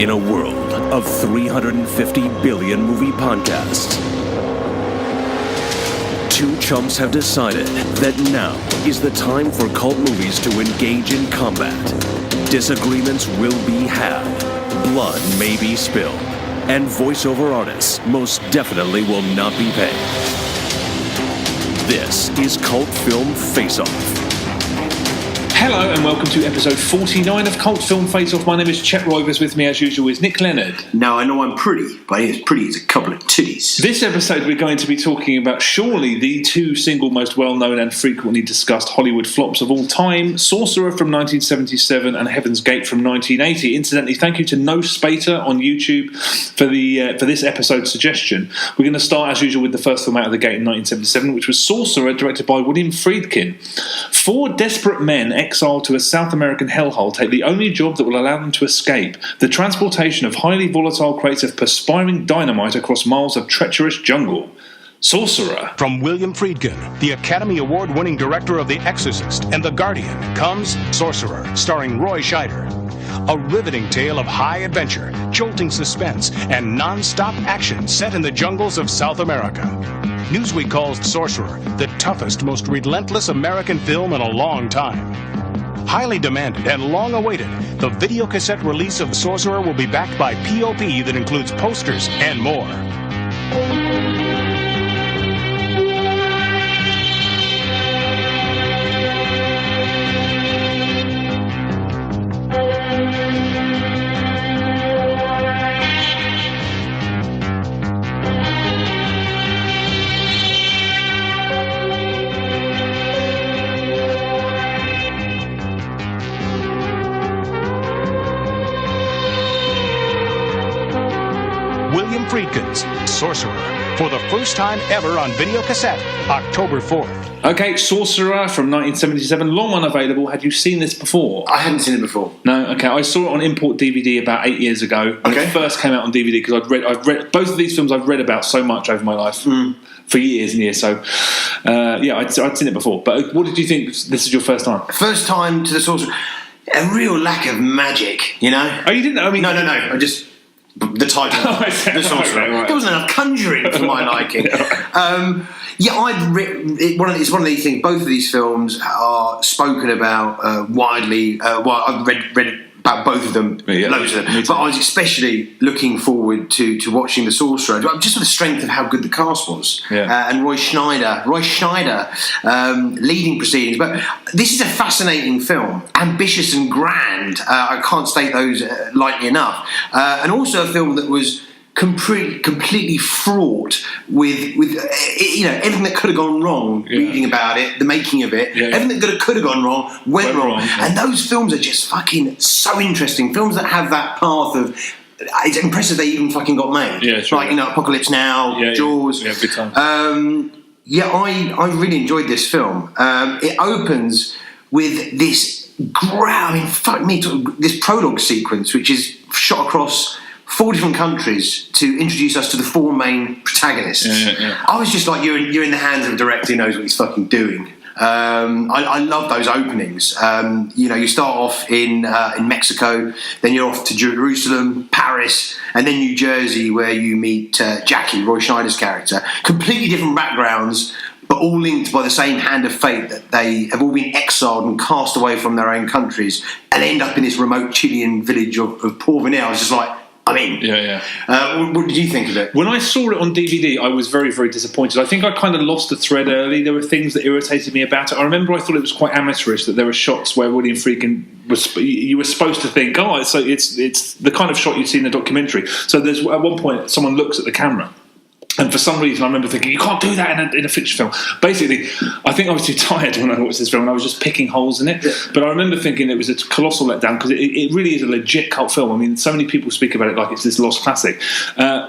In a world of 350 billion movie podcasts, two chumps have decided that now is the time for cult movies to engage in combat. Disagreements will be had, blood may be spilled, and voiceover artists most definitely will not be paid. This is Cult Film Face-Off. Hello and welcome to episode 49 of Cult Film Face-Off. My name is Chet Roivers. With me as usual is Nick Leonard. Now I know I'm pretty, but I ain't as pretty as a couple of titties. This episode we're going to be talking about surely the two single most well-known and frequently discussed Hollywood flops of all time, Sorcerer from 1977 and Heaven's Gate from 1980. Incidentally, thank you to No Spater on YouTube for this episode suggestion. We're going to start as usual with the first film out of the gate in 1977, which was Sorcerer, directed by William Friedkin. Four desperate men exiled to a South American hellhole take the only job that will allow them to escape: the transportation of highly volatile crates of perspiring dynamite across miles of treacherous jungle. Sorcerer. From William Friedkin, the Academy Award-winning director of The Exorcist and The Guardian, comes Sorcerer, starring Roy Scheider. A riveting tale of high adventure, jolting suspense, and non-stop action set in the jungles of South America. Newsweek calls Sorcerer the toughest, most relentless American film in a long time. Highly demanded and long awaited, the videocassette release of Sorcerer will be backed by POP that includes posters and more. William Friedkin's Sorcerer, for the first time ever on videocassette, October 4th. Okay, Sorcerer from 1977, long unavailable. Had you seen this before? I hadn't seen it before. No? Okay, I saw it on import DVD about 8 years ago. When it first came out on DVD, because I've read both of these films I've read about so much over my life for years and years. So, I'd seen it before. But what did you think? This is your first time? First time to the Sorcerer. A real lack of magic, you know? Oh, you didn't? I mean, No. I just... The title, the Sorcerer. Right. There wasn't enough conjuring for my liking. It's one of these things. Both of these films are spoken about widely. I've read about both of them, loads of them. But I was especially looking forward to watching The Sorcerer, just for the strength of how good the cast was. And Roy Scheider leading proceedings. But this is a fascinating film, ambitious and grand. I can't state those lightly enough. And also a film that was completely fraught with everything that could have gone wrong. Reading about it, the making of it, everything that could have gone wrong went wrong. And those films are just fucking so interesting. Films that have that path of, it's impressive they even fucking got made. Like Apocalypse Now, Jaws. Big time. I really enjoyed this film. It opens with this this prologue sequence, which is shot across 4 different countries to introduce us to the 4 main protagonists. I was just like, you're in the hands of a director who knows what he's fucking doing. I love those openings. You start off in Mexico, then you're off to Jerusalem, Paris, and then New Jersey, where you meet Jackie, Roy Scheider's character. Completely different backgrounds, but all linked by the same hand of fate, that they have all been exiled and cast away from their own countries and end up in this remote Chilean village of Porvenir. I was just like, I'm in. What did you think of it? When I saw it on DVD, I was very, very disappointed. I think I kind of lost the thread early. There were things that irritated me about it. I remember I thought it was quite amateurish, that there were shots where William Friedkin you were supposed to think, so it's the kind of shot you see in the documentary. So there's at one point someone looks at the camera. And for some reason, I remember thinking, you can't do that in a fiction film. Basically, I think I was too tired when I watched this film, and I was just picking holes in it. But I remember thinking it was a colossal letdown, because it really is a legit cult film. I mean, so many people speak about it like it's this lost classic.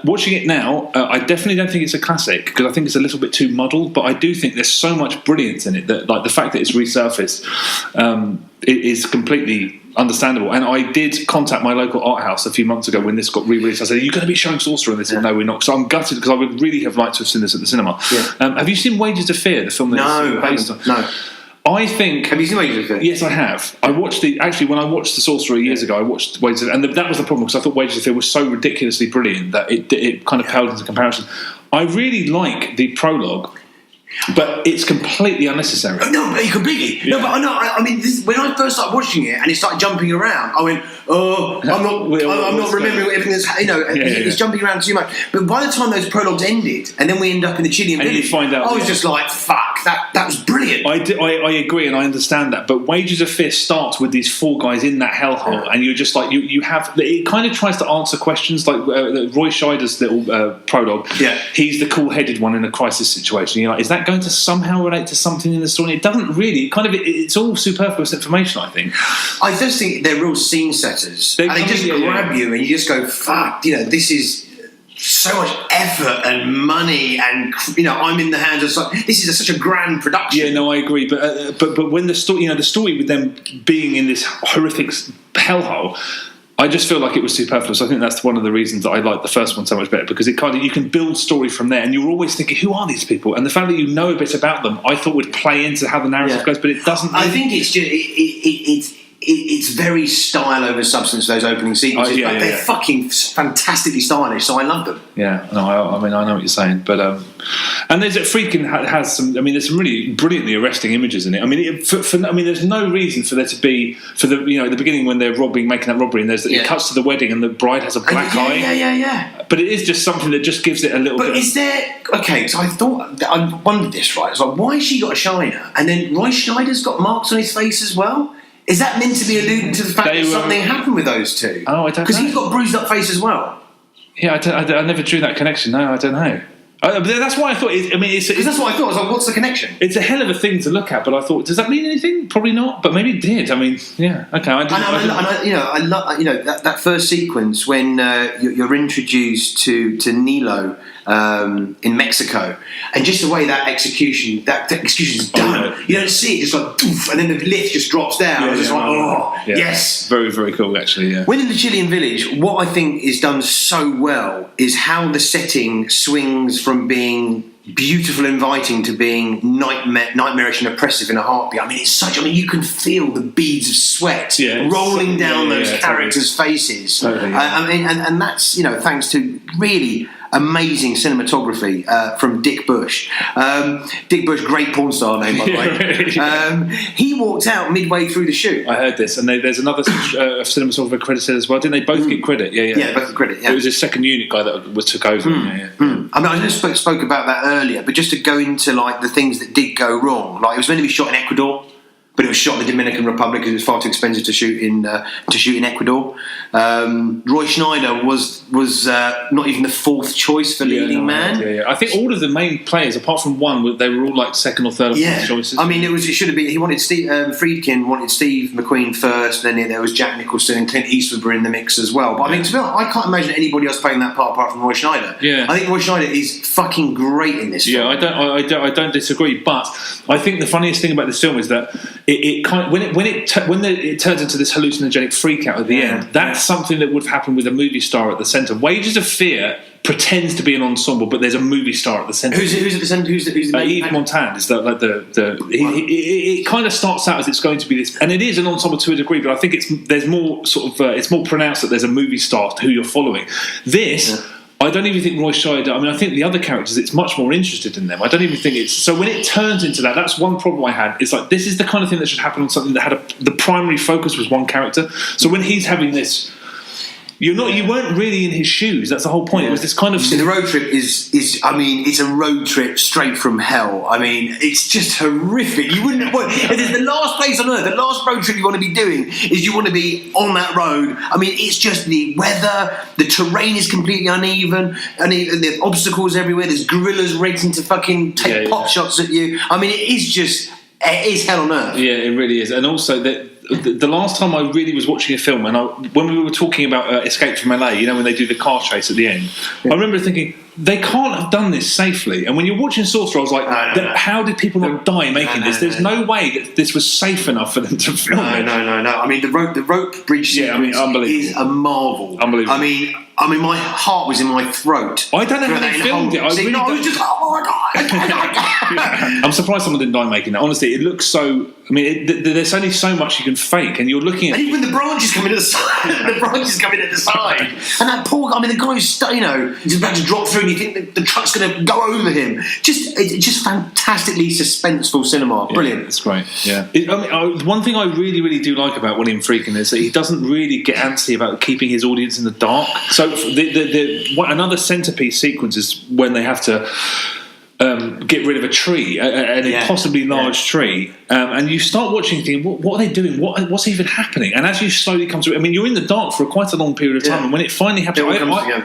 Watching it now, I definitely don't think it's a classic, because I think it's a little bit too muddled. But I do think there's so much brilliance in it that, like, the fact that it's resurfaced it is completely understandable. And I did contact my local art house a few months ago when this got re-released. I said, are you going to be showing Sorcerer? And they said, no, we're not. So I'm gutted, because I would really have liked to have seen this at the cinema. Have you seen Wages of Fear, the film that it's based on? No. I think. Have you seen Wages of Fear? Yes, I have. I watched when I watched The Sorcerer years ago, I watched Wages of Fear, and that was the problem because I thought Wages of Fear was so ridiculously brilliant that it kind of paled into comparison. I really like the prologue, but it's completely unnecessary. No, completely. Yeah. No, but I mean, when I first started watching it and it started jumping around, I went, I'm not remembering everything that's, it's jumping around too much. But by the time those prologues ended, and then we end up in the Chilean village, you find out, I was just like, fuck, that was brilliant. I agree, and I understand that. But Wages of Fear starts with these four guys in that hellhole, and you're just like, you have. It kind of tries to answer questions like Roy Scheider's little prologue. Yeah, he's the cool-headed one in a crisis situation. You're like, is that going to somehow relate to something in the story? It doesn't really. It's all superfluous information, I think. I just think they're real scene setters. And they just grab you and you just go, fuck, this is so much effort and money and, I'm in the hands of this is such a grand production. Yeah, no, I agree. But when the story, the story with them being in this horrific hellhole, I just feel like it was superfluous. I think that's one of the reasons that I like the first one so much better, because you can build story from there, and you're always thinking, who are these people? And the fact that you know a bit about them, I thought would play into how the narrative goes, but it doesn't. I think it's just it's very style over substance, those opening sequences, but they're fucking fantastically stylish, so I love them. Yeah, no, I mean, I know what you're saying, but and there's Friedkin has some. I mean, there's some really brilliantly arresting images in it. I mean, there's no reason for there to be at the beginning when they're making that robbery, and it cuts to the wedding, and the bride has a black eye. Yeah. But it is just something that just gives it a little. But is there? Okay, so I wondered this, right? It's like, why has she got a shiner, and then Roy Schneider's got marks on his face as well? Is that meant to be alluding to the fact that something happened with those two? Oh, I don't know. Because he's got a bruised up face as well. Yeah, I never drew that connection. No, I don't know. But that's why I thought. Because that's what I thought. I was like, what's the connection? It's a hell of a thing to look at, but I thought, does that mean anything? Probably not, but maybe it did. I mean, yeah, okay. I love that first sequence when you're introduced to Nilo in Mexico, and just the way that execution's done. You don't see it, just like doof, and then the lift just drops down. Yes, very, very cool, actually. Yeah. When in the Chilean village, what I think is done so well is how the setting swings from being beautiful, inviting to being nightmarish and oppressive in a heartbeat. I mean, you can feel the beads of sweat rolling down those characters' faces. Totally, and that's thanks to really amazing cinematography from Dick Bush. Dick Bush, great porn star name, by the way. He walked out midway through the shoot. I heard this, and there's another cinematographer credited as well. Didn't they both get credit? Yeah, both get credit. Yeah. It was his second unit guy that took over. I mean, I just spoke about that earlier, but just to go into the things that did go wrong, it was meant to be shot in Ecuador, but it was shot in the Dominican Republic because it was far too expensive to shoot in Ecuador. Roy Schneider was not even the fourth choice for leading man. Yeah. I think all of the main players, apart from one, they were all like second or third or fourth choices. I mean, it should have been. He wanted Friedkin wanted Steve McQueen first, and then there was Jack Nicholson and Clint Eastwood were in the mix as well. But I mean, to be honest, I can't imagine anybody else playing that part apart from Roy Schneider. Yeah. I think Roy Schneider is fucking great in this film. Yeah, I don't disagree. But I think the funniest thing about this film is that it turns into this hallucinogenic freak out at the end. That's something that would have happened with a movie star at the centre. Wages of Fear pretends to be an ensemble, but there's a movie star at the centre. Who's at the centre? Who's the Yves Montand is it kind of starts out as it's going to be this, and it is an ensemble to a degree, but I think it's more pronounced that there's a movie star who you're following. I don't even think Roy Scheider. I mean, I think the other characters, it's much more interested in them. I don't even think it's so. When it turns into that, that's one problem I had. It's like this is the kind of thing that should happen on something that had the primary focus was one character. So when he's having this, you weren't really in his shoes. That's the whole point. It was this kind of. The road trip is. I mean, it's a road trip straight from hell. I mean, it's just horrific. You wouldn't. It is the last place on earth. The last road trip you want to be doing is you want to be on that road. I mean, it's just the weather. The terrain is completely uneven. The obstacles everywhere. There's gorillas racing to fucking take pot shots at you. I mean, it is hell on earth. Yeah, it really is. And also that. The last time I really was watching a film, and when we were talking about Escape from LA, when they do the car chase at the end, I remember thinking they can't have done this safely. And when you're watching Sorcerer, I was like, how did people not die making this? There's no way that this was safe enough for them to film it. No. I mean, the rope bridge sequence is a marvel. Unbelievable. I mean, I mean, my heart was in my throat. I don't know how they filmed it. I was just like, oh my God. I'm surprised someone didn't die making that. Honestly, it looks so... I mean, there's only so much you can fake, and you're looking at... And even the branches coming at the side, and that poor guy, I mean, the guy who's, he's about to drop through, and you think the truck's going to go over him. It's just fantastically suspenseful cinema. Brilliant. It's great, yeah. One thing I really, really do like about William Friedkin is that he doesn't really get antsy about keeping his audience in the dark. So another centerpiece sequence is when they have to get rid of a tree, an impossibly large tree, and you start watching thinking, what are they doing? What's even happening? And as you slowly come through, I mean, you're in the dark for quite a long period of time, and when it finally happens,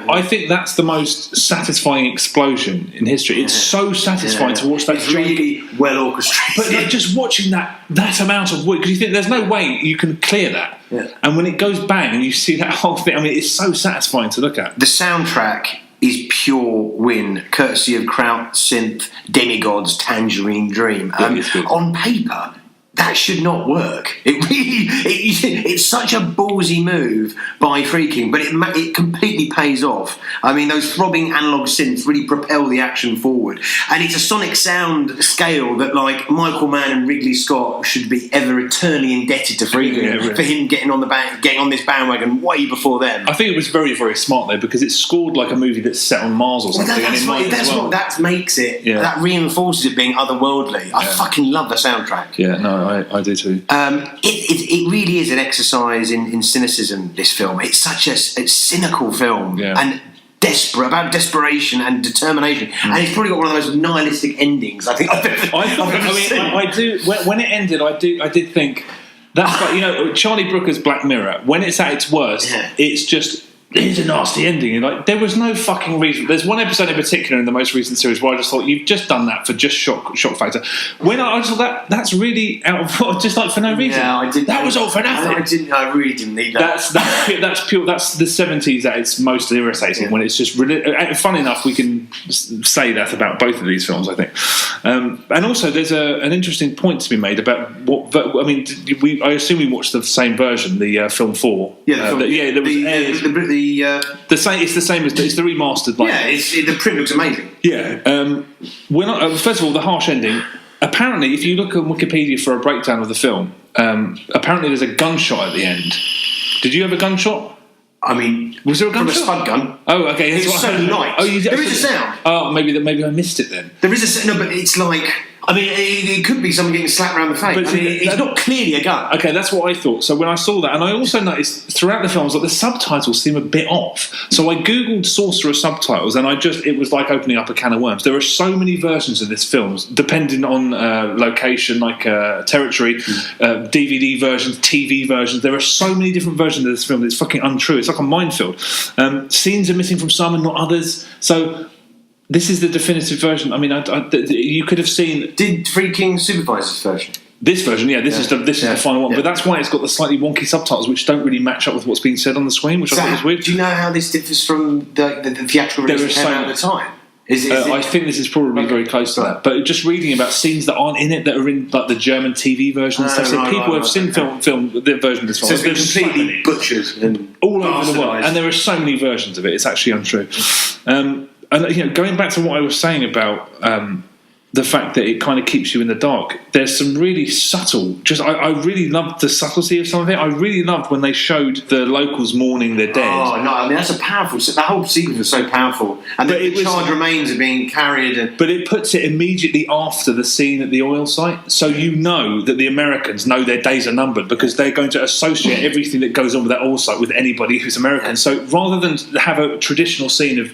I think that's the most satisfying explosion in history. It's so satisfying to watch that. It's really well orchestrated. But just watching that amount of wood, because you think there's no way you can clear that. Yeah. And when it goes bang and you see that whole thing, I mean, it's so satisfying to look at. The soundtrack is pure win, courtesy of Kraut Synth, Demigod's Tangerine Dream. On paper, that should not work. It's such a ballsy move by Friedkin, but it completely pays off. I mean, those throbbing analog synths really propel the action forward, and it's a sonic sound scale that, like, Michael Mann and Ridley Scott should be ever eternally indebted to Friedkin for him getting on this bandwagon way before them. I think it was very, very smart though, because it's scored like a movie that's set on Mars or something. That makes it. Yeah. That reinforces it being otherworldly. I fucking love the soundtrack. Yeah, no. I do too. It really is an exercise in cynicism, this film. It's such a cynical film, and about desperation and determination, and it's probably got one of the most nihilistic endings I think I've ever seen. I do. When it ended, I did think that's like, Charlie Brooker's Black Mirror. When it's at its worst, it's just... It's a nasty ending. And like, there was no fucking reason. There's one episode in particular in the most recent series where I just thought, you've just done that for just shock factor. When I just thought that's really out of just like for no reason. Yeah, I didn't. That was all for nothing. I really didn't need that. That's pure. That's the 70s at its most irritating when it's just really. Fun enough, we can say that about both of these films, I think. And also, there's an interesting point to be made about what. I mean, I assume we watched the same version, the film 4. Yeah, there was it's the same as it's the remastered. The print looks amazing. Yeah. First of all, the harsh ending. Apparently, if you look on Wikipedia for a breakdown of the film, apparently there's a gunshot at the end. Did you have a gunshot? I mean, was there a gunshot? From a spud gun. Oh, okay. It's so light. There is a sound. Oh, maybe I missed it then. There is a sound, but it's like. I mean, it could be someone getting slapped around the face. But it's not clearly a gun. Okay, that's what I thought. So when I saw that, and I also noticed throughout the film, I was like, the subtitles seem a bit off. So I googled Sorcerer subtitles, and it was like opening up a can of worms. There are so many versions of this film, depending on location, like territory, DVD versions, TV versions. There are so many different versions of this film that it's fucking untrue. It's like a minefield. Scenes are missing from some and not others. So... This is the definitive version. I mean, you could have seen... Did Friedkin supervise this version? This version, yeah. This is the final one. Yeah. But that's why it's got the slightly wonky subtitles, which don't really match up with what's being said on the screen, which I thought was weird. Do you know how this differs from the theatrical release that came out at the time? I think this is probably very close to that. But just reading about scenes that aren't in it, that are in like the German TV version and stuff. People have seen film the version of this one. So it's been completely butchered and all over the world. And there are so many versions of it. It's actually untrue. And going back to what I was saying about the fact that it kind of keeps you in the dark, there's some really subtle. I really loved the subtlety of some of it. I really loved when they showed the locals mourning their dead. Oh no! I mean, that's a powerful. That whole sequence was so powerful, and the charred remains are being carried. But it puts it immediately after the scene at the oil site, so you know that the Americans know their days are numbered because they're going to associate everything that goes on with that oil site with anybody who's American. So rather than have a traditional scene of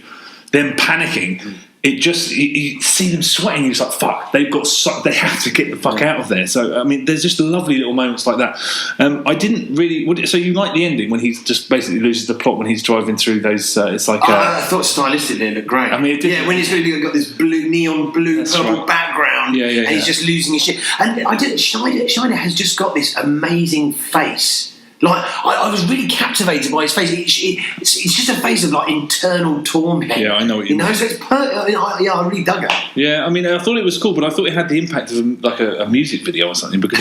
them panicking, it just you see them sweating. It's like fuck, they have to get the fuck out of there. So I mean, there's just lovely little moments like that. I didn't really. So you like the ending when he just basically loses the plot when he's driving through those? It's like I thought stylistically it looked great. I mean, when he's really got this neon blue purple background, and he's just losing his shit. And Schneider has just got this amazing face. Like, I was really captivated by his face. It's just a face of like internal torment. Yeah, I know what you mean. So it's I really dug it. Yeah, I mean, I thought it was cool, but I thought it had the impact of like a music video or something, because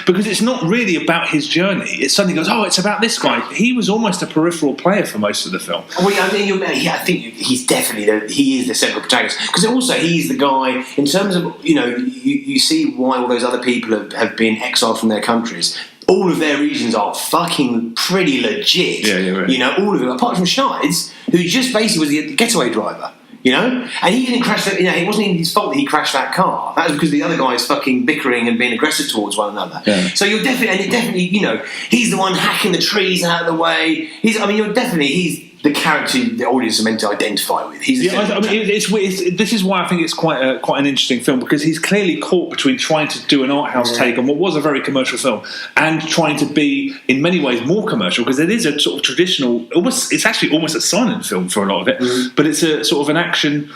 because it's not really about his journey. It suddenly goes, oh, it's about this guy. He was almost a peripheral player for most of the film. Well, I think he's definitely he is the central protagonist, because also he's the guy in terms of you see why all those other people have been exiled from their countries. All of their regions are fucking pretty legit. Yeah, right. All of them, apart from Shides, who just basically was the getaway driver. And he didn't crash that. It wasn't even his fault that he crashed that car. That was because the other guys fucking bickering and being aggressive towards one another. Yeah. So you're definitely, he's the one hacking the trees out of the way. He's the character the audience are meant to identify with. This is why I think it's quite an interesting film, because he's clearly caught between trying to do an art house take on what was a very commercial film and trying to be in many ways more commercial, because it is a sort of traditional, it's actually almost a silent film for a lot of it, but it's a sort of an action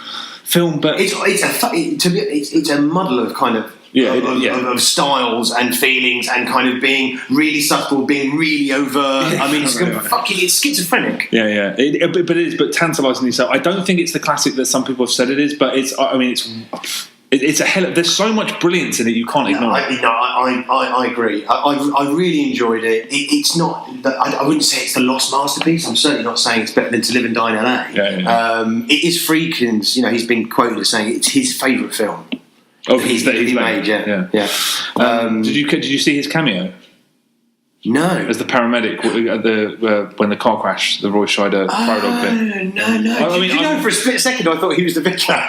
film. But it's a muddle of kind of of styles and feelings, and kind of being really subtle, being really overt. It's schizophrenic. Yeah. But tantalisingly so. I don't think it's the classic that some people have said it is, but it's a hell. There's so much brilliance in it you can't ignore. I agree. I really enjoyed it. It's not. I wouldn't say it's the lost masterpiece. I'm certainly not saying it's better than To Live and Die in LA. It is Friedkin's. He's been quoted as saying it's his favourite film. He's made. Yeah. Did you see his cameo? No. As the paramedic when the car crashed, the Roy Scheider fire dog bit. No. For a split second, I thought he was the vicar.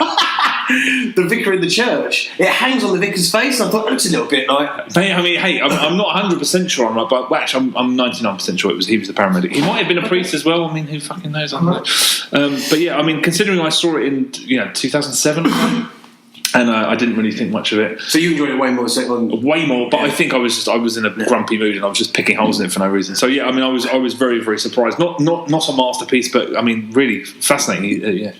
The vicar in the church. It hangs on the vicar's face. And I thought it looks a little bit like. I'm not 100% sure on that, but actually, I'm 99% sure he was the paramedic. He might have been a priest as well. Who fucking knows? But yeah, considering I saw it in 2007. And I didn't really think much of it. So you enjoyed it way more? Way more, but I think I was in a grumpy mood and I was just picking holes in it for no reason. So yeah, I was very, very surprised. Not a masterpiece, but really fascinating.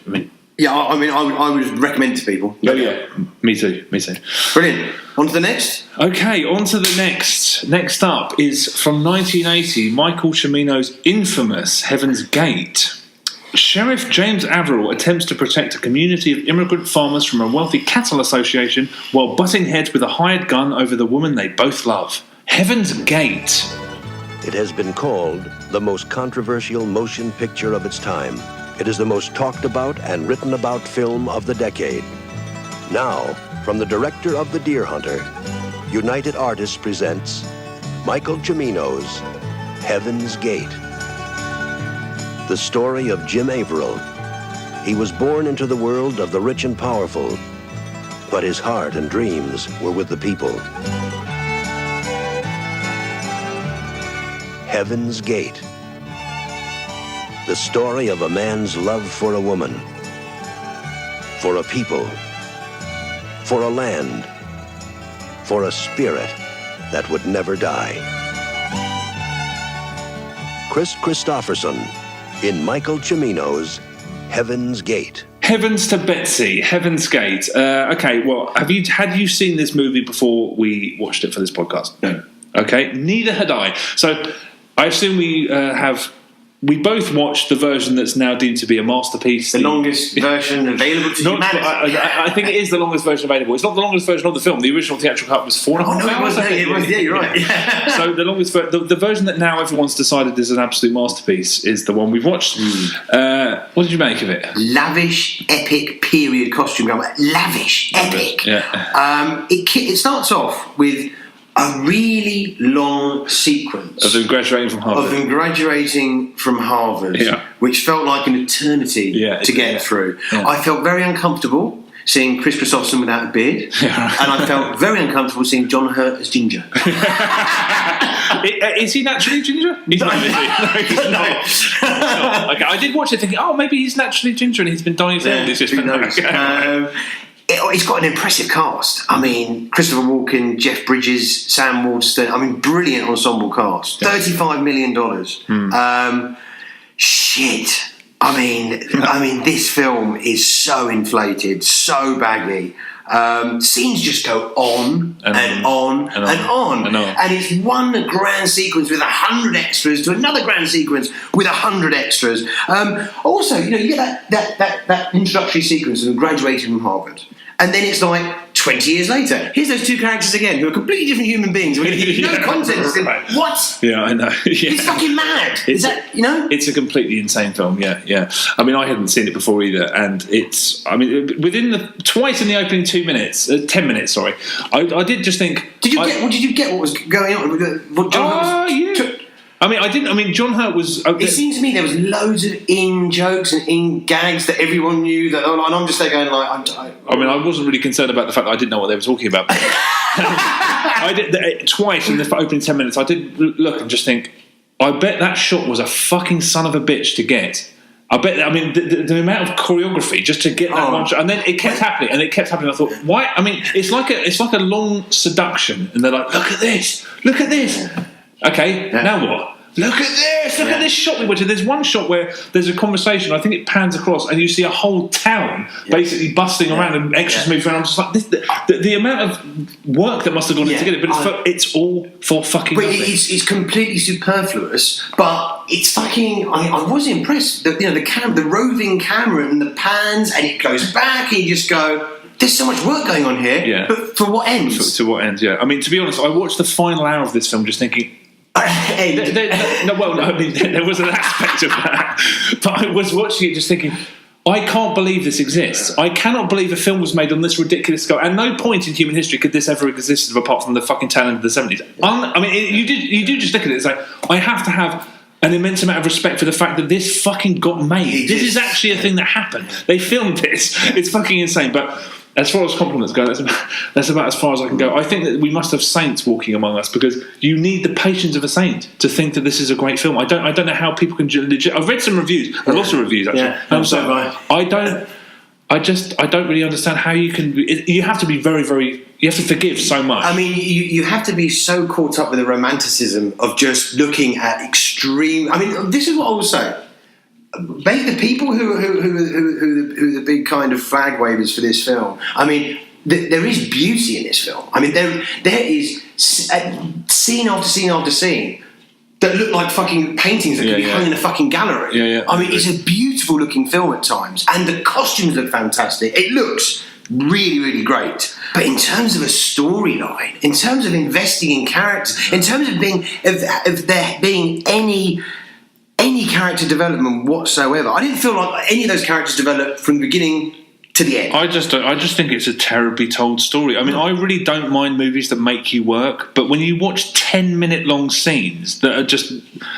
I would recommend it to people. Oh yeah, me too. Brilliant. On to the next. Okay, on to the next. Next up is from 1980, Michael Cimino's infamous Heaven's Gate. Sheriff James Averill attempts to protect a community of immigrant farmers from a wealthy cattle association while butting heads with a hired gun over the woman they both love. Heaven's Gate. It has been called the most controversial motion picture of its time. It is the most talked about and written about film of the decade. Now, from the director of The Deer Hunter, United Artists presents Michael Cimino's Heaven's Gate. The story of Jim Averill. He was born into the world of the rich and powerful, but his heart and dreams were with the people. Heaven's Gate. The story of a man's love for a woman, for a people, for a land, for a spirit that would never die. Chris Christopherson in Michael Cimino's Heaven's Gate. Heavens to Betsy, Heaven's Gate. Okay, well, had you seen this movie before we watched it for this podcast? No. Okay, neither had I. So I assume we both watched the version that's now deemed to be a masterpiece. The longest version available to humanity. I think it is the longest version available. It's not the longest version of the film. The original theatrical cut was 4.5 hours. Yeah, you're right. Yeah. So the longest the version that now everyone's decided is an absolute masterpiece is the one we've watched. What did you make of it? Lavish, epic period costume drama. Lavish, epic. Yeah. It starts off with a really long sequence of them graduating from Harvard. Yeah. Which felt like an eternity to get through. Yeah. I felt very uncomfortable seeing Chris Christopherson without a beard, and I felt very uncomfortable seeing John Hurt as Ginger. Is he naturally Ginger? He's not. Okay, I did watch it thinking, maybe he's naturally Ginger and he's been dying. Who knows? It's got an impressive cast. I mean, Christopher Walken, Jeff Bridges, Sam Waterston. Brilliant ensemble cast. $35 million. Shit. I mean, this film is so inflated, so baggy. Scenes just go on and on and on. And it's one grand sequence with 100 extras to another grand sequence with 100 extras. Also, you get that introductory sequence of them graduating from Harvard. And then it's like 20 years later, here's those two characters again who are completely different human beings. We're going to give you no context. What? Yeah, I know. Yeah. It's fucking mad. It's a completely insane film, yeah. I mean, I hadn't seen it before either. And twice in the opening 10 minutes, I did just think... Did you get what was going on? Yeah. John Hurt was... It seems to me there was loads of in-jokes and in-gags that everyone knew, and I'm just there going like... I wasn't really concerned about the fact that I didn't know what they were talking about. I did twice in the opening 10 minutes, I did look and just think, I bet that shot was a fucking son of a bitch to get. I bet, the amount of choreography just to get that one shot, and then it kept happening, I thought, why? I mean, it's like a long seduction, and they're like, look at this. Okay, now what? Look at this! Look at this shot we went to. There's one shot where there's a conversation. I think it pans across, and you see a whole town basically busting around and extras moving around. I'm just like, the amount of work that must have gone into it, but it's all for fucking nothing. It's completely superfluous, but it's fucking. I was impressed that the roving camera and the pans, and it goes back, and you just go, there's so much work going on here. Yeah. But for what ends? To what ends? Yeah. I mean, to be honest, I watched the final hour of this film just thinking. There was an aspect of that, but I was watching it just thinking, I can't believe this exists. I cannot believe a film was made on this ridiculous scale. At no point in human history could this ever exist apart from the fucking tail end of the 70s. You do just look at it and say, I have to have an immense amount of respect for the fact that this fucking got made. This is actually a thing that happened. They filmed this. It's fucking insane. But as far as compliments go, that's about as far as I can go. I think that we must have saints walking among us, because you need the patience of a saint to think that this is a great film. I don't know how people can legit. I've read some reviews, lots of reviews actually. Yeah, I'm so right. I don't really understand how you can. You have to be very, very. You have to forgive so much. I mean, you have to be so caught up with the romanticism of just looking at extreme. I mean, this is what I will say. The people who are the big kind of flag wavers for this film. I mean, there is beauty in this film. I mean, there is scene after scene after scene that look like fucking paintings that could be hung in a fucking gallery. I mean, it's a beautiful looking film at times, and the costumes look fantastic. It looks really, really great. But in terms of a storyline, in terms of investing in characters, in terms of there being any character development whatsoever, I didn't feel like any of those characters developed from the beginning to the end. I just think it's a terribly told story. I mean, I really don't mind movies that make you work, but when you watch 10-minute long scenes that are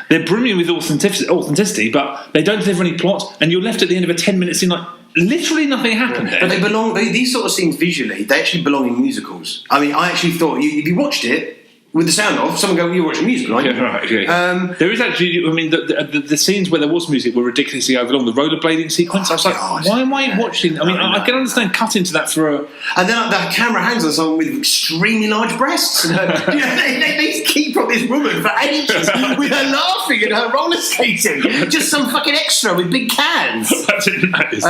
they're brimming with authenticity, but they don't deliver any plot, and you're left at the end of a 10-minute scene like literally nothing happened there. But these sort of scenes visually, they actually belong in musicals. I mean, I actually thought if you watched it with the sound off, someone go, you're watching music, right? Yeah, right. Yeah. There is actually, I mean, the scenes where there was music were ridiculously overlong. The rollerblading sequence, I was like, why am I watching? I mean, I can understand cutting to that for a... And then the camera hangs on someone with extremely large breasts. And they keep up this woman for ages with her laughing and her roller skating. Just some fucking extra with big cans. I didn't notice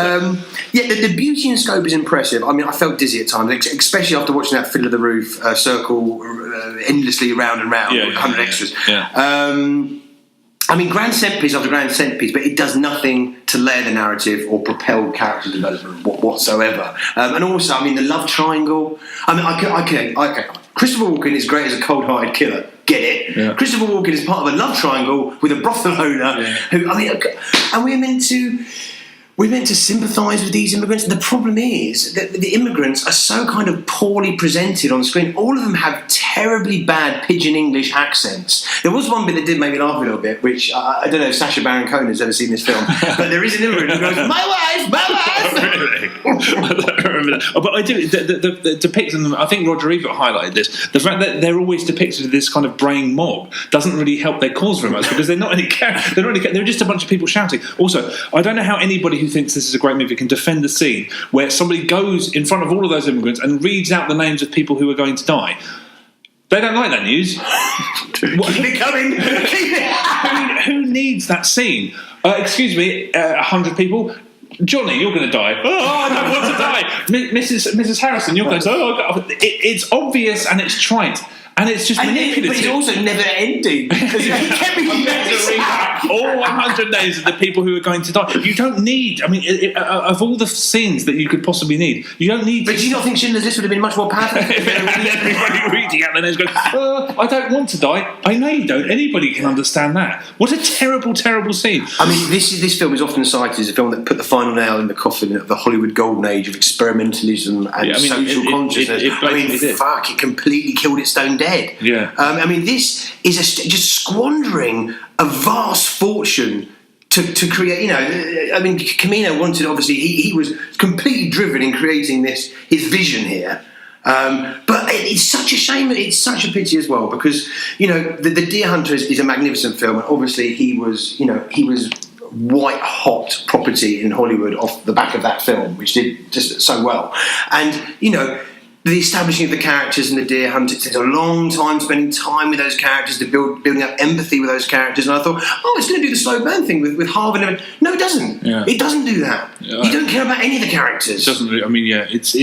the beauty and scope is impressive. I mean, I felt dizzy at times, especially after watching that Fiddle of the Roof circle endlessly round and round with 100 extras. I mean, grand set piece after grand set piece, but it does nothing to layer the narrative or propel character development whatsoever. And also, I mean, the love triangle. I mean, okay. Christopher Walken is great as a cold-hearted killer. Get it? Yeah. Christopher Walken is part of a love triangle with a brothel owner who, I mean, and we're meant to sympathise with these immigrants. The problem is that the immigrants are so kind of poorly presented on screen. All of them have terribly bad pidgin English accents. There was one bit that did make me laugh a little bit, which I don't know if Sacha Baron Cohen has ever seen this film, but there is an immigrant who goes, my wife! Really? I don't remember that. But I do. The depiction them. I think Roger Ebert highlighted this. The fact that they're always depicted as this kind of braying mob doesn't really help their cause very much, because they're not any character. They're just a bunch of people shouting. Also, I don't know how anybody who thinks this is a great movie can defend the scene where somebody goes in front of all of those immigrants and reads out the names of people who are going to die. They don't like that news. Keep it coming. Who needs that scene? Excuse me, 100 people. Johnny, you're going to die. Oh, I don't want to die. Mrs. Harrison, you're going to die. Oh, it's obvious and it's trite. And it's just manipulative. But it's also never ending. He kept me all 100 days of the people who are going to die. You don't need, of all the scenes that you could possibly need, you don't need... But do you not think Schindler's List would have been much more powerful? And everybody reading out their names going, I don't want to die. I know you don't. Anybody can understand that. What a terrible, terrible scene. I mean, this film is often cited as a film that put the final nail in the coffin of the Hollywood golden age of experimentalism and social consciousness. It completely killed its own dead. Yeah. This is just squandering a vast fortune to create. Cimino wanted, obviously, he was completely driven in creating his vision here. But it's such a shame. It's such a pity as well because the Deer Hunter is a magnificent film, and obviously he was white hot property in Hollywood off the back of that film, which did just so well, and the establishing of the characters in the Deer Hunter, it takes a long time spending time with those characters to building up empathy with those characters. And I thought, it's going to do the slow burn thing with Harvard. No, it doesn't. Yeah. It doesn't do that. Yeah. You don't care about any of the characters. It doesn't. It's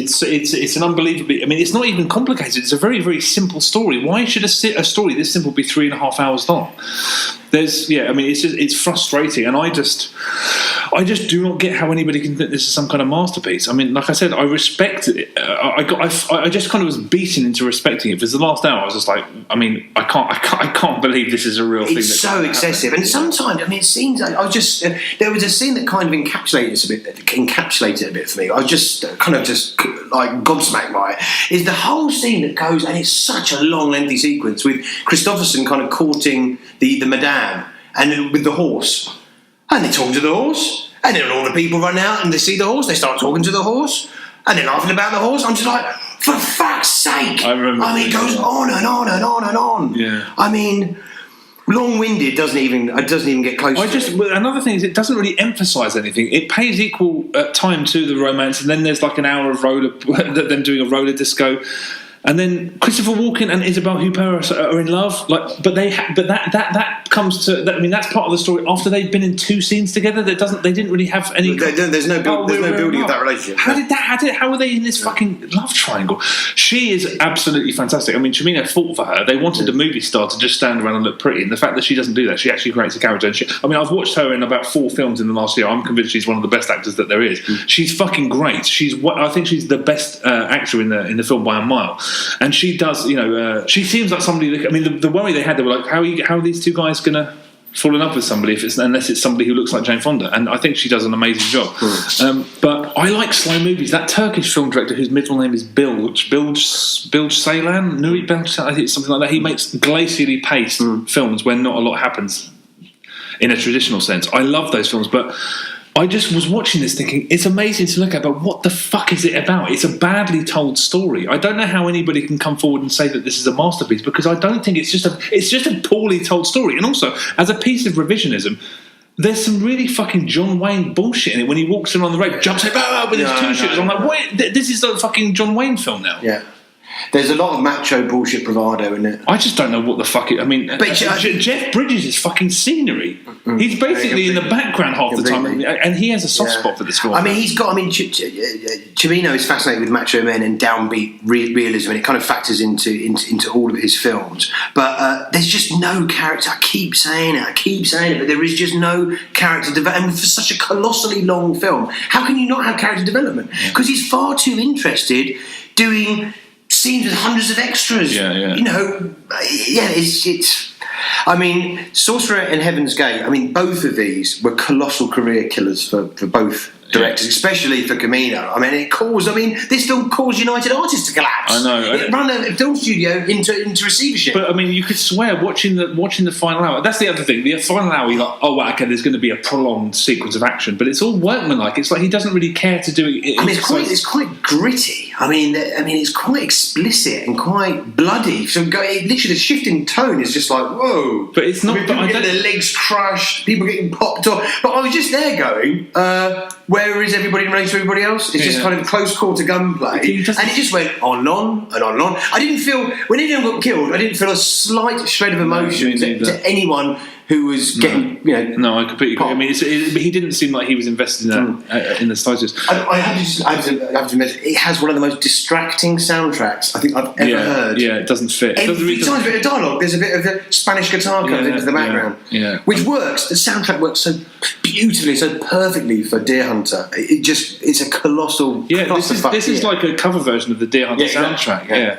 an unbelievably. It's not even complicated. It's a very, very simple story. Why should a story this simple be 3.5 hours long? It's frustrating, and I just do not get how anybody can think this is some kind of masterpiece. I mean, like I said, I respect it. I just kind of was beaten into respecting it. Because the last hour, I was just like, I can't believe this is a real thing. It's so excessive, and sometimes, it seems like there was a scene that kind of encapsulated it a bit for me. I was just like gobsmacked by it. Is the whole scene that goes, and it's such a long, lengthy sequence with Christopherson kind of courting the madame. And with the horse, and they're talking to the horse, and then all the people run out and they see the horse, they start talking to the horse, and they're laughing about the horse. I'm just like, for fuck's sake! I remember. It goes on and on and on and on. Yeah. Long-winded doesn't even get close. Another thing is it doesn't really emphasise anything. It pays equal time to the romance, and then there's like an hour of them doing a roller disco. And then Christopher Walken and Isabelle Huppert are in love, that comes to. That's part of the story. After they've been in 2 scenes together, they didn't really have any. There's no building of that relationship. How are they in this fucking love triangle? She is absolutely fantastic. Cimino fought for her. They wanted a movie star to just stand around and look pretty, and the fact that she doesn't do that, she actually creates a character. And I've watched her in about 4 films in the last year. I'm convinced she's one of the best actors that there is. She's fucking great. I think she's the best actor in the film by a mile. And she does, she seems like somebody. The worry they had, they were like, how are these 2 guys going to fall in love with somebody unless it's somebody who looks like Jane Fonda? And I think she does an amazing job. But I like slow movies. That Turkish film director whose middle name is Bilge Ceylan, Nuri Bilge, I think it's something like that. He makes glacially paced films where not a lot happens in a traditional sense. I love those films, but I just was watching this thinking, it's amazing to look at, but what the fuck is it about? It's a badly told story. I don't know how anybody can come forward and say that this is a masterpiece, because I don't think it's just a poorly told story. And also, as a piece of revisionism, there's some really fucking John Wayne bullshit in it when he walks around the road, jumps like, with his 2 shooters. I'm like, wait, this is a fucking John Wayne film now. Yeah. There's a lot of macho bullshit bravado in it. I just don't know what the fuck it... Jeff Bridges is fucking scenery. He's basically in the background half the time, and he has a soft spot for this film. Cimino is fascinated with macho men and downbeat realism, and it kind of factors into all of his films. But there's just no character. I keep saying it, but there is just no character development. And for such a colossally long film, how can you not have character development? Because he's far too interested doing scenes with hundreds of extras. It's Sorcerer and Heaven's Gate. Both of these were colossal career killers for both directors, especially for Cimino. This film caused United Artists to collapse. I know. It ran a film studio into receivership. But you could swear watching the final hour. That's the other thing. The final hour, you're like, oh wow, okay, there's going to be a prolonged sequence of action, but it's all workmanlike. It's like he doesn't really care to do it. It's quite gritty. It's quite explicit and quite bloody. So literally, the shift in tone is just like, whoa. But it's not. People getting their legs crushed, people getting popped off. But I was just there going, where is everybody in relation to everybody else? It's just kind of close quarter gunplay, and it just went on and on and on and on. I didn't feel, when anyone got killed, I didn't feel a slight shred of emotion to anyone who was getting, No, I completely agree. I mean, he didn't seem like he was invested in that in the slightest. I have to admit, it has one of the most distracting soundtracks I think I've ever heard. Yeah, it doesn't fit. Every time, a bit of dialogue, there's a bit of the Spanish guitar comes into the background, which works. The soundtrack works so beautifully, so perfectly for Deer Hunter. It's a colossal. Yeah, this is like a cover version of the Deer Hunter soundtrack. Yeah.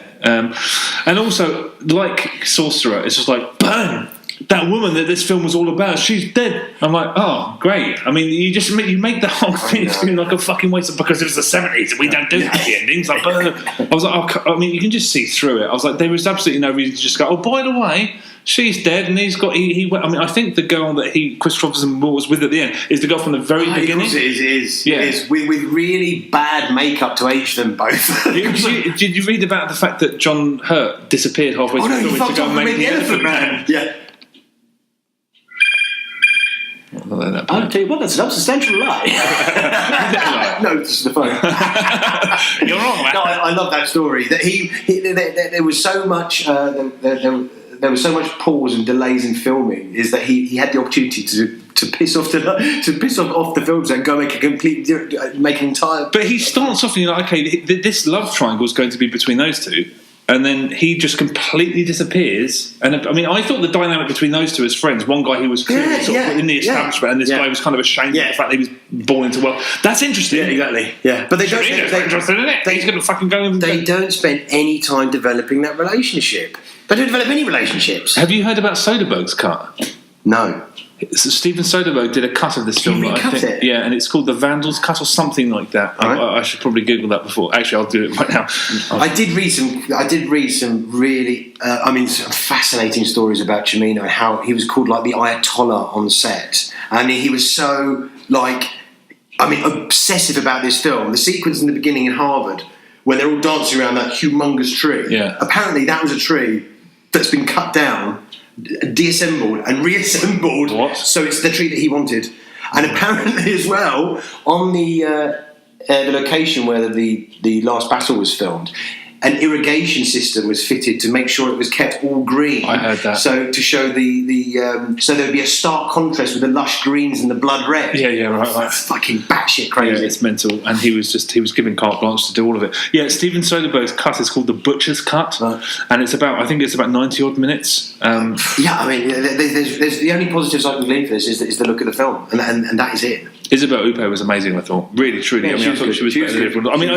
And also, like Sorcerer, it's just like, bang! That woman that this film was all about, she's dead. I'm like, oh, great. I mean, you make the whole thing seem like a fucking waste because it was the 70s and we don't do happy endings. Like, I was like, I mean, you can just see through it. I was like, there was absolutely no reason to just go, oh, by the way, she's dead, and he's got. He went. I mean, I think the girl that Chris Robinson was with at the end is the girl from the very beginning. It is. Yeah. It is. With really bad makeup to age them both. Did you read about the fact that John Hurt disappeared halfway through the film to go and make the Elephant Man? Yeah. I'll tell you what, that's an substantial lie. No, this is the phone. You're wrong, man. No, I love that story. That there was so much. There was so much pause and delays in filming. Is that he had the opportunity to piss off the films and go make an entire. But he starts off and you're like, okay, this love triangle is going to be between those two. And then he just completely disappears. And I mean, I thought the dynamic between those two as friends, one guy who was clearly in the establishment, and this guy was kind of ashamed of the fact that he was born into wealth. That's interesting. Yeah, exactly. Yeah, but they don't. He's going to fucking go. They don't spend any time developing that relationship. They don't develop any relationships. Have you heard about Soderbergh's cut? No. So Steven Soderbergh did a cut of this film. I think, it? Yeah, and it's called The Vandals Cut or something like that. Right. I should probably Google that before. Actually, I'll do it right now. I did read some really, some fascinating stories about Cimino and how he was called like the Ayatollah on set. I mean, he was so obsessive about this film. The sequence in the beginning in Harvard where they're all dancing around that humongous tree. Yeah. Apparently, that was a tree that's been cut down, deassembled and reassembled. What? So it's the tree that he wanted. And apparently as well, on the location where the last battle was filmed, an irrigation system was fitted to make sure it was kept all green. I heard that. So to show so there'd be a stark contrast with the lush greens and the blood red. Yeah, right. That's fucking batshit crazy. Yeah, it's mental. And he was given carte blanche to do all of it. Yeah, Steven Soderbergh's cut is called The Butcher's Cut, and I think it's about 90 odd minutes. Yeah, I mean, there's the only positives I can glean for this is the look of the film, and that is it. Isabelle Huppert was amazing, I thought. Really, truly. Yeah, I thought she was better than everyone. I mean,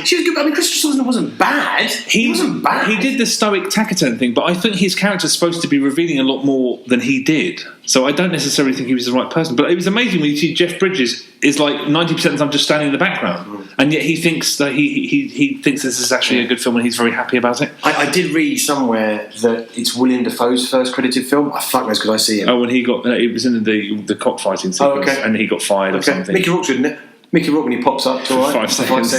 she was good. I mean, Christopher Sutherland wasn't bad. He wasn't bad. He did the stoic taciturn thing, but I think his character's supposed to be revealing a lot more than he did. So I don't necessarily think he was the right person. But it was amazing when you see Jeff Bridges is like 90% of the time just standing in the background, and yet he thinks that he thinks this is actually a good film, and he's very happy about it. I did read somewhere that it's William Dafoe's first credited film. I fuck knows because I see it. Oh, when he got it was in the cockfighting sequence, and he got fired or something. Mickey Rourke's in it. Mickey Rourke when he pops up to 5 seconds.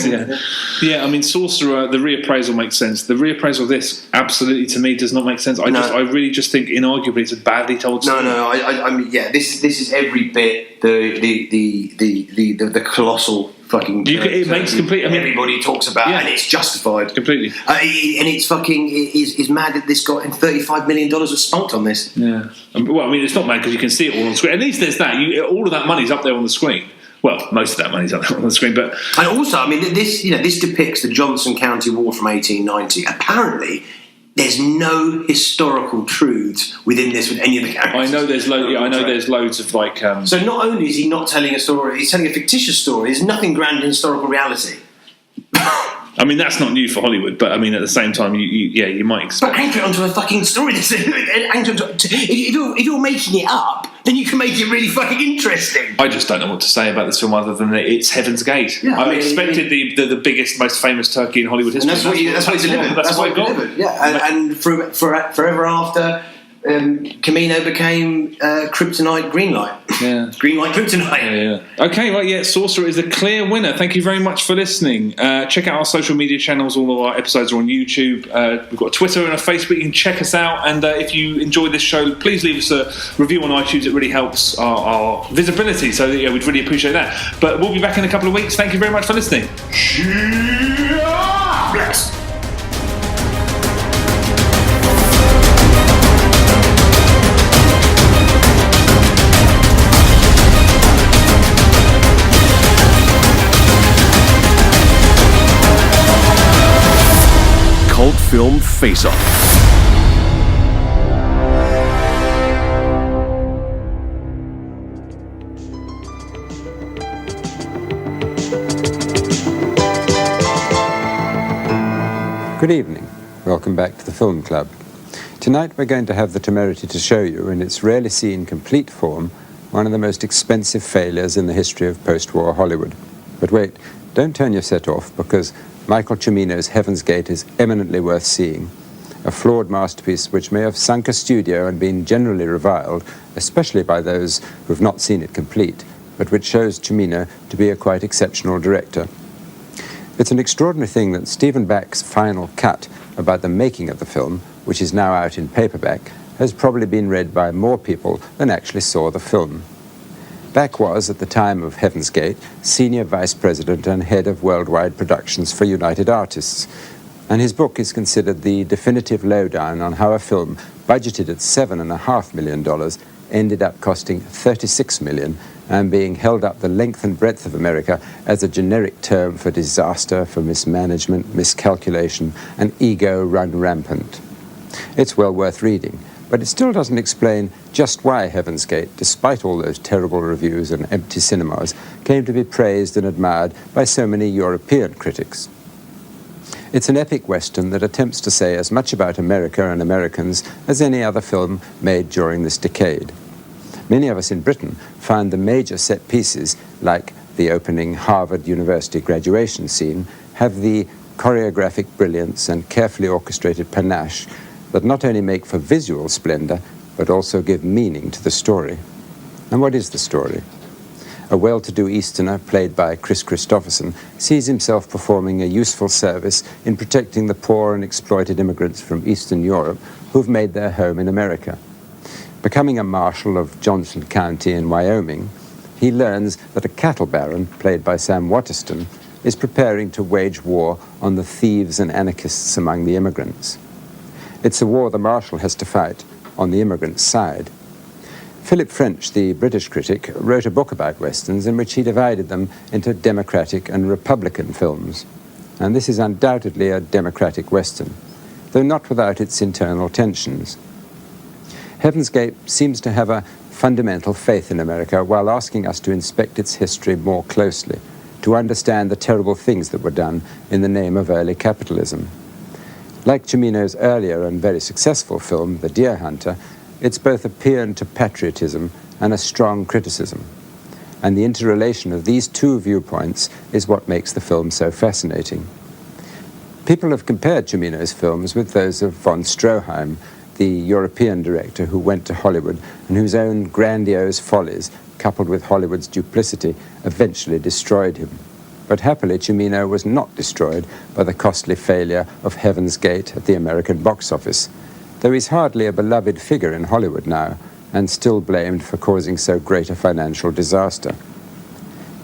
Yeah, I mean, Sorcerer, the reappraisal makes sense. The reappraisal of this, absolutely, to me, does not make sense. I really just think, inarguably, it's a badly told story. No. I mean, yeah, this is every bit the colossal fucking. It makes complete. I mean, everybody talks about, and it's justified completely. And it's fucking is mad that this got $35 million was spunked on this. Yeah. Well, I mean, it's not mad because you can see it all on the screen. At least there's that. All of that money's up there on the screen. Well, most of that money's up there on the screen, but and also, I mean, this depicts the Johnson County War from 1890. Apparently, there's no historical truths within this with any of the characters. I know there's loads of like. So not only is he not telling a story, he's telling a fictitious story. There's nothing grand in historical reality. I mean, that's not new for Hollywood, but I mean, at the same time, you might expect. But anchor it onto a fucking story. If you're making it up, then you can make it really fucking interesting. I just don't know what to say about this film other than that it's Heaven's Gate. Yeah, I expected the biggest, most famous turkey in Hollywood history. And that's what he delivered. That's what he delivered. Yeah, and forever after. Cimino became Kryptonite Greenlight. Yeah. Greenlight Kryptonite. Yeah. Okay, well, yeah, Sorcerer is the clear winner. Thank you very much for listening. Check out our social media channels. All of our episodes are on YouTube. We've got a Twitter and a Facebook. You can check us out. And if you enjoy this show, please leave us a review on iTunes. It really helps our visibility. So, yeah, we'd really appreciate that. But we'll be back in a couple of weeks. Thank you very much for listening. Bless. film Face Off. Good evening. Welcome back to the Film Club. Tonight we're going to have the temerity to show you, in its rarely seen complete form, one of the most expensive failures in the history of post-war Hollywood. But wait, don't turn your set off, because Michael Cimino's Heaven's Gate is eminently worth seeing. A flawed masterpiece which may have sunk a studio and been generally reviled, especially by those who have not seen it complete, but which shows Cimino to be a quite exceptional director. It's an extraordinary thing that Stephen Back's final cut about the making of the film, which is now out in paperback, has probably been read by more people than actually saw the film. Back was, at the time of Heaven's Gate, Senior Vice President and Head of Worldwide Productions for United Artists, and his book is considered the definitive lowdown on how a film budgeted at $7.5 million ended up costing $36 million and being held up the length and breadth of America as a generic term for disaster, for mismanagement, miscalculation, and ego run rampant. It's well worth reading, but it still doesn't explain just why Heaven's Gate, despite all those terrible reviews and empty cinemas, came to be praised and admired by so many European critics. It's an epic Western that attempts to say as much about America and Americans as any other film made during this decade. Many of us in Britain find the major set pieces, like the opening Harvard University graduation scene, have the choreographic brilliance and carefully orchestrated panache that not only make for visual splendor, but also give meaning to the story. And what is the story? A well-to-do Easterner, played by Chris Christopherson, sees himself performing a useful service in protecting the poor and exploited immigrants from Eastern Europe who've made their home in America. Becoming a marshal of Johnson County in Wyoming, he learns that a cattle baron, played by Sam Waterston, is preparing to wage war on the thieves and anarchists among the immigrants. It's a war the marshal has to fight on the immigrants' side. Philip French, the British critic, wrote a book about Westerns in which he divided them into Democratic and Republican films. And this is undoubtedly a Democratic Western, though not without its internal tensions. Heaven's Gate seems to have a fundamental faith in America while asking us to inspect its history more closely, to understand the terrible things that were done in the name of early capitalism. Like Cimino's earlier and very successful film, The Deer Hunter, it's both a paean to patriotism and a strong criticism. And the interrelation of these two viewpoints is what makes the film so fascinating. People have compared Cimino's films with those of von Stroheim, the European director who went to Hollywood and whose own grandiose follies, coupled with Hollywood's duplicity, eventually destroyed him. But happily, Cimino was not destroyed by the costly failure of Heaven's Gate at the American box office, though he's hardly a beloved figure in Hollywood now, and still blamed for causing so great a financial disaster.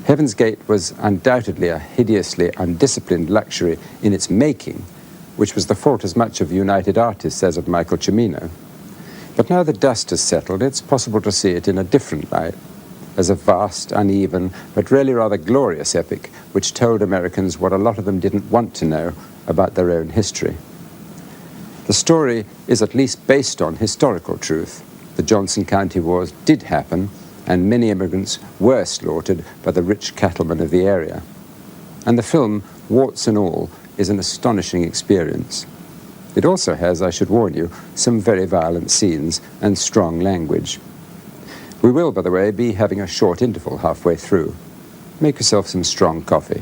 Heaven's Gate was undoubtedly a hideously undisciplined luxury in its making, which was the fault as much of United Artists as of Michael Cimino. But now the dust has settled, it's possible to see it in a different light, as a vast, uneven, but really rather glorious epic, which told Americans what a lot of them didn't want to know about their own history. The story is at least based on historical truth. The Johnson County Wars did happen, and many immigrants were slaughtered by the rich cattlemen of the area. And the film, warts and all, is an astonishing experience. It also has, I should warn you, some very violent scenes and strong language. We will, by the way, be having a short interval halfway through. Make yourself some strong coffee.